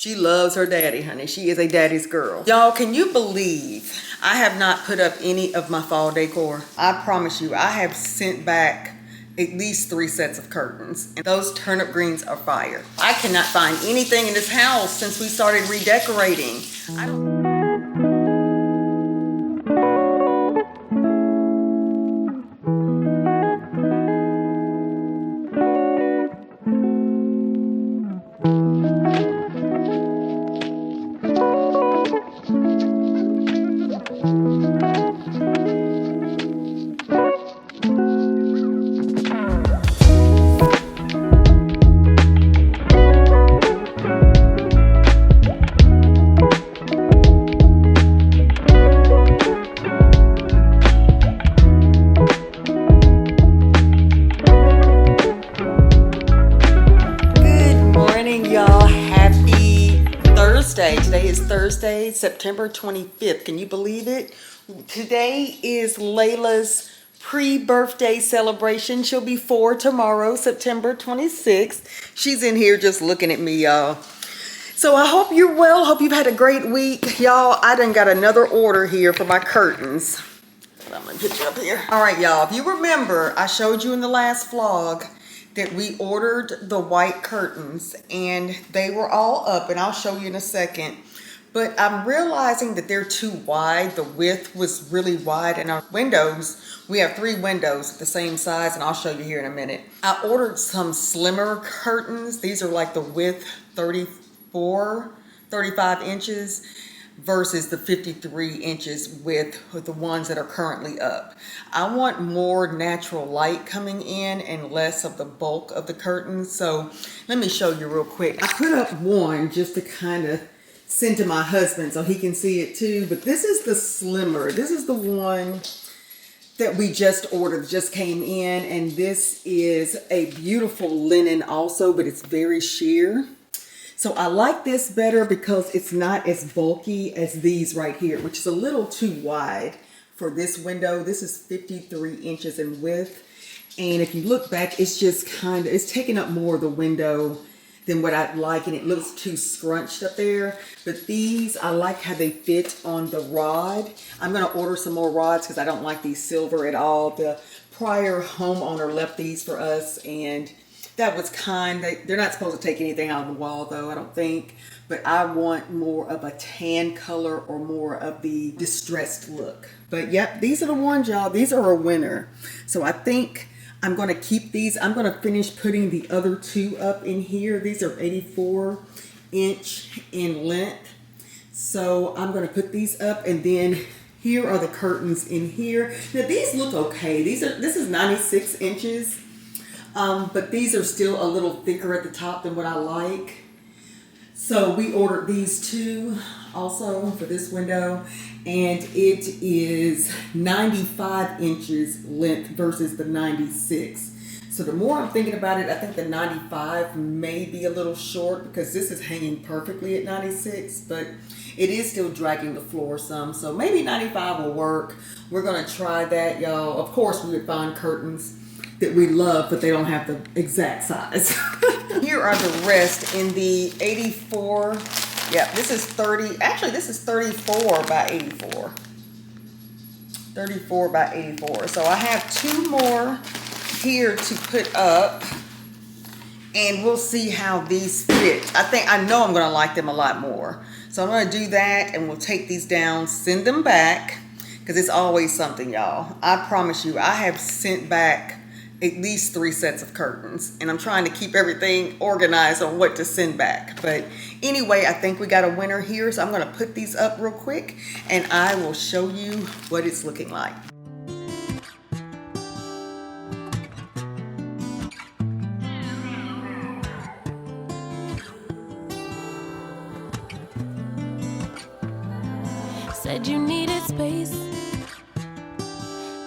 She loves her daddy, honey. She is a daddy's girl. Y'all, can you believe I have not put up any of my fall decor? I promise you, I have sent back at least 3 sets of curtains. And those turnip greens are fire. I cannot find anything in this house since we started redecorating. I don't... Today is Thursday, September 25th. Can you believe it? Today is Layla's pre-birthday celebration. She'll be 4 tomorrow, September 26th. She's in here just looking at me, y'all. So I hope you're well. Hope you've had a great week. Y'all, I done got another order here for my curtains. I'm gonna put you up here. All right, y'all, if you remember, I showed you in the last vlog that we ordered the white curtains and they were all up, and I'll show you in a second. But I'm realizing that they're too wide. The width was really wide, and our windows, we have 3 windows the same size, and I'll show you here in a minute. I ordered some slimmer curtains. These are like the width 35 inches versus the 53 inches width with the ones that are currently up. I want more natural light coming in and less of the bulk of the curtains. So let me show you real quick. I put up one just to kind of send to my husband so he can see it too. But this is the slimmer. This is the one that we just ordered, just came in. And this is a beautiful linen also, but it's very sheer. So I like this better because it's not as bulky as these right here, which is a little too wide for this window. This is 53 inches in width. And if you look back, it's just kind of, it's taking up more of the window than what I'd like, and it looks too scrunched up there. But these, I like how they fit on the rod. I'm gonna order some more rods because I don't like these silver at all. The prior homeowner left these for us, and that was kind. They're not supposed to take anything out of the wall though, I don't think. But I want more of a tan color or more of the distressed look. But yep, these are the ones, y'all. These are a winner. So I think I'm going to keep these. I'm going to finish putting the other 2 up in here. These are 84 inch in length. So I'm going to put these up, and then here are the curtains in here. Now these look okay. This is 96 inches. But these are still a little thicker at the top than what I like. So we ordered these 2 also for this window, and it is 95 inches length versus the 96. So the more I'm thinking about it, I think the 95 may be a little short because this is hanging perfectly at 96, but it is still dragging the floor some. So maybe 95 will work. We're gonna try that, y'all. Of course, we would find curtains that we love, but they don't have the exact size. Here are the rest in the 84. Yeah, this is 30. Actually, this is 34 by 84. 34 by 84. So I have 2 more here to put up, and we'll see how these fit. I know I'm gonna like them a lot more. So I'm gonna do that, and we'll take these down, send them back, because it's always something, y'all. I promise you, I have sent back at least 3 sets of curtains, and I'm trying to keep everything organized on what to send back. But anyway, I think we got a winner here, so I'm gonna put these up real quick and I will show you what it's looking like. Said you needed space,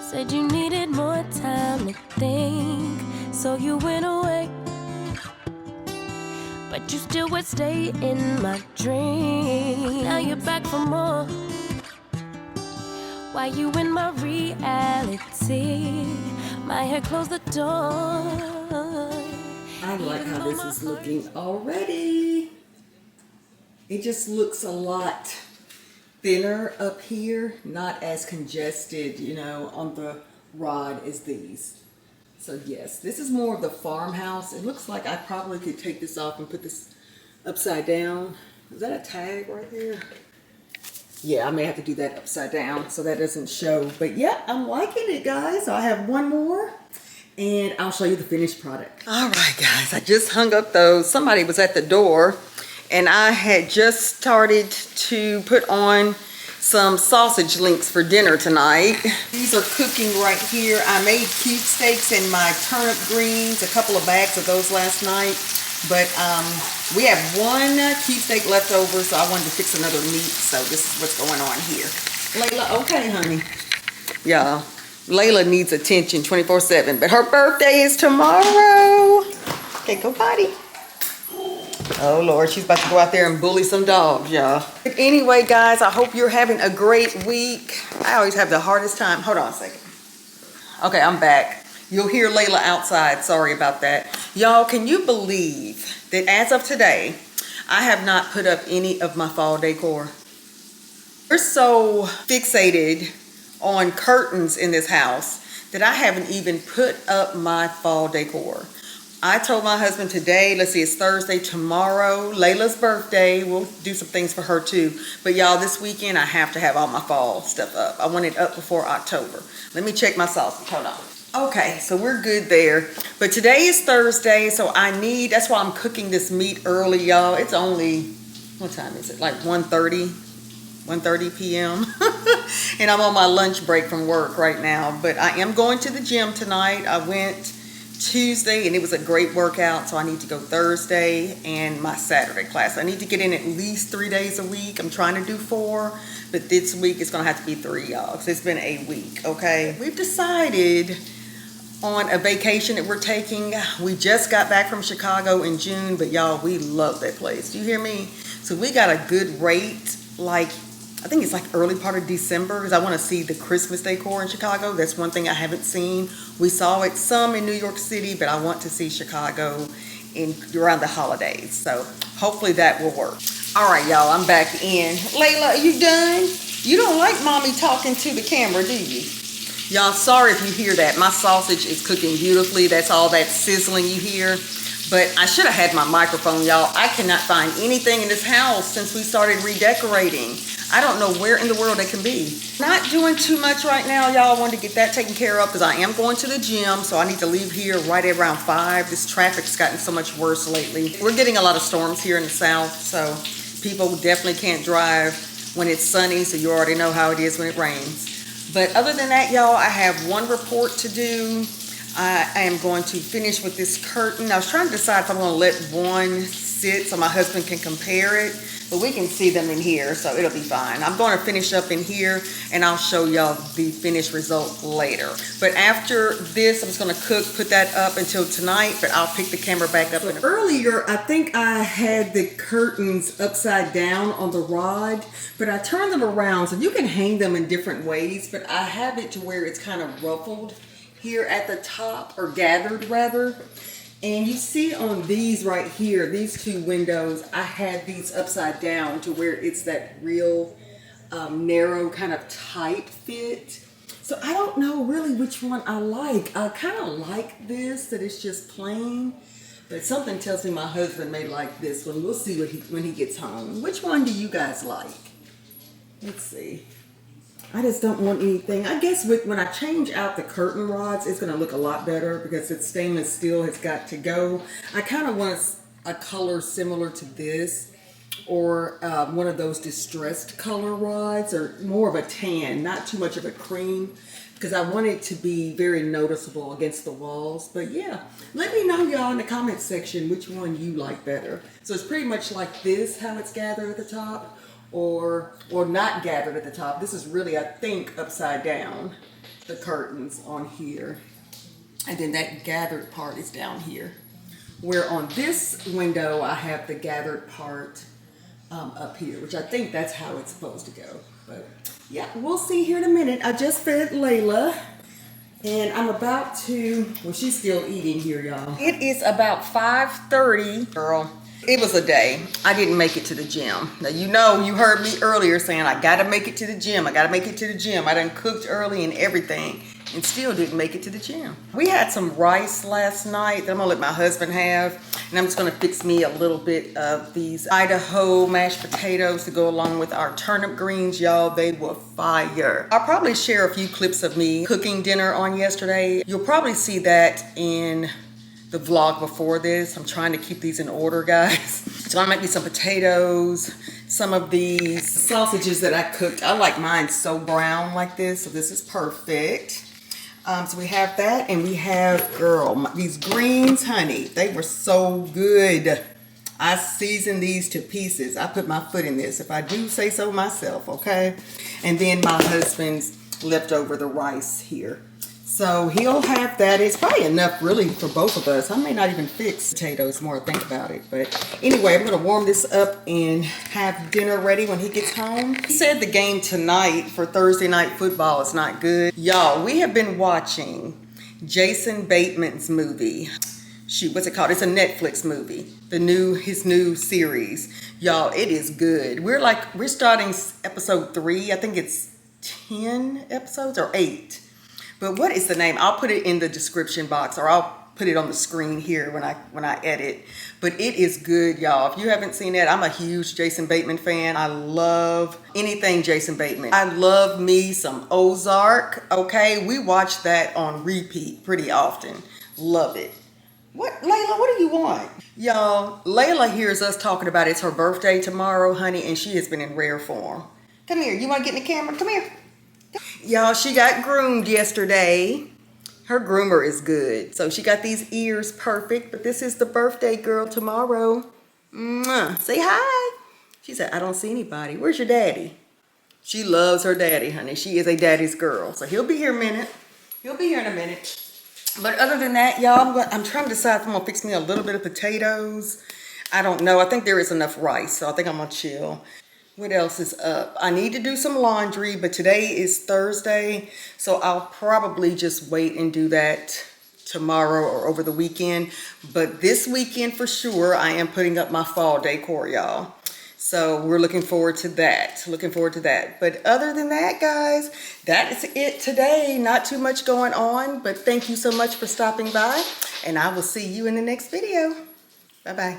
said you needed more time to think, so you went away. But you still would stay in my dream. Now you're back for more. Why you in my reality? My head closed the door. I like how this is looking already. It just looks a lot thinner up here, not as congested, you know, on the rod as these. So yes, this is more of the farmhouse. It looks like I probably could take this off and put this upside down. Is that a tag right there? Yeah, I may have to do that upside down so that doesn't show. But yeah, I'm liking it, guys. I have one more and I'll show you the finished product. All right, guys, I just hung up those. Somebody was at the door and I had just started to put on some sausage links for dinner tonight. These are cooking right here. I made cube steaks and my turnip greens, a couple of bags of those last night. But we have one cube steak left over, so I wanted to fix another meat. So this is what's going on here. Layla, okay, honey. Yeah, Layla needs attention 24/7, but her birthday is tomorrow. Okay, go potty. Oh Lord, she's about to go out there and bully some dogs, y'all. But anyway, guys, I hope you're having a great week. I always have the hardest time. Hold on a second. Okay, I'm back. You'll hear Layla outside. Sorry about that. Y'all, can you believe that as of today, I have not put up any of my fall decor? We're so fixated on curtains in this house that I haven't even put up my fall decor. I told my husband today, let's see, it's Thursday, tomorrow, Layla's birthday. We'll do some things for her too. But y'all, this weekend, I have to have all my fall stuff up. I want it up before October. Let me check my sausage, hold on. Okay, so we're good there. But today is Thursday, so that's why I'm cooking this meat early, y'all. It's only, what time is it? Like 1:30 p.m. And I'm on my lunch break from work right now. But I am going to the gym tonight. I went Tuesday and it was a great workout, so I need to go Thursday and my Saturday class. I need to get in at least 3 days a week. I'm trying to do 4, but this week it's gonna have to be 3, y'all, because it's been a week. Okay, we've decided on a vacation that we're taking. We just got back from Chicago in June, but y'all, we love that place. Do you hear me? So we got a good rate, like I think it's like early part of December, because I want to see the Christmas decor in Chicago. That's one thing I haven't seen. We saw it some in New York City, but I want to see Chicago around the holidays. So hopefully that will work. All right, y'all, I'm back in. Layla, are you done? You don't like mommy talking to the camera, do you? Y'all, sorry if you hear that. My sausage is cooking beautifully. That's all that sizzling you hear. But I should have had my microphone, y'all. I cannot find anything in this house since we started redecorating. I don't know where in the world it can be. Not doing too much right now, y'all. I wanted to get that taken care of because I am going to the gym, so I need to leave here right around 5. This traffic's gotten so much worse lately. We're getting a lot of storms here in the south, so people definitely can't drive when it's sunny, so you already know how it is when it rains. But other than that, y'all, I have one report to do. I am going to finish with this curtain. I was trying to decide if I'm going to let one sit so my husband can compare it, but we can see them in here, so it'll be fine. I'm going to finish up in here, and I'll show y'all the finished result later. But after this, I'm just going to cook, put that up until tonight, but I'll pick the camera back up. So earlier, I think I had the curtains upside down on the rod, but I turned them around, so you can hang them in different ways, but I have it to where it's kind of ruffled here at the top, or gathered rather. And you see on these right here, these 2 windows, I had these upside down to where it's that real narrow kind of tight fit. So I don't know really which one I like. I kind of like this, that it's just plain, but something tells me my husband may like this one. We'll see when he gets home. Which one do you guys like? Let's see. I just don't want anything. I guess when I change out the curtain rods, it's going to look a lot better because it's stainless steel has got to go. I kind of want a color similar to this, or one of those distressed color rods, or more of a tan, not too much of a cream, because I want it to be very noticeable against the walls. But yeah, let me know, y'all, in the comments section which one you like better. So it's pretty much like this, how it's gathered at the top, or not gathered at the top. This is really, I think, upside down, the curtains on here. And then that gathered part is down here. Where on this window, I have the gathered part up here, which I think that's how it's supposed to go. But yeah, we'll see here in a minute. I just fed Layla, and I'm about to, well, she's still eating here, y'all. It is about 5:30, girl. It was a day. I didn't make it to the gym. Now, you know, you heard me earlier saying I gotta make it to the gym. I gotta make it to the gym. I done cooked early and everything and still didn't make it to the gym. We had some rice last night that I'm gonna let my husband have. And I'm just gonna fix me a little bit of these Idaho mashed potatoes to go along with our turnip greens, y'all. They were fire. I'll probably share a few clips of me cooking dinner on yesterday. You'll probably see that in the vlog before this. I'm trying to keep these in order, guys. So I'm gonna make me some potatoes, some of these sausages that I cooked. I like mine so brown like this, so this is perfect. So we have that, and we have, these greens, honey. They were so good. I seasoned these to pieces. I put my foot in this, if I do say so myself, okay? And then my husband's leftover the rice here. So he'll have that. It's probably enough really for both of us. I may not even fix potatoes more I think about it. But anyway, I'm going to warm this up and have dinner ready when he gets home. He said the game tonight for Thursday night football is not good. Y'all, we have been watching Jason Bateman's movie. Shoot, what's it called? It's a Netflix movie. His new series. Y'all, it is good. We're starting episode 3. I think it's 10 episodes or 8. But what is the name? I'll put it in the description box, or I'll put it on the screen here when I edit. But it is good, y'all. If you haven't seen that, I'm a huge Jason Bateman fan. I love anything Jason Bateman. I love me some Ozark, okay? We watch that on repeat pretty often. Love it. What, Layla, what do you want? Y'all, Layla hears us talking about it's her birthday tomorrow, honey, and she has been in rare form. Come here. You want to get in the camera? Come here. Y'all, she got groomed yesterday. Her groomer is good. So she got these ears perfect. But this is the birthday girl tomorrow. Mwah. Say hi. She said, I don't see anybody. Where's your daddy? She loves her daddy, honey. She is a daddy's girl. So he'll be here in a minute. He'll be here in a minute. But other than that, y'all, I'm trying to decide if I'm going to fix me a little bit of potatoes. I don't know. I think there is enough rice. So I think I'm going to chill. What else is up? I need to do some laundry, but today is Thursday, so I'll probably just wait and do that tomorrow or over the weekend. But this weekend for sure, I am putting up my fall decor, y'all. So we're looking forward to that. But other than that, guys, that is it today. Not too much going on, but thank you so much for stopping by, and I will see you in the next video. Bye-bye.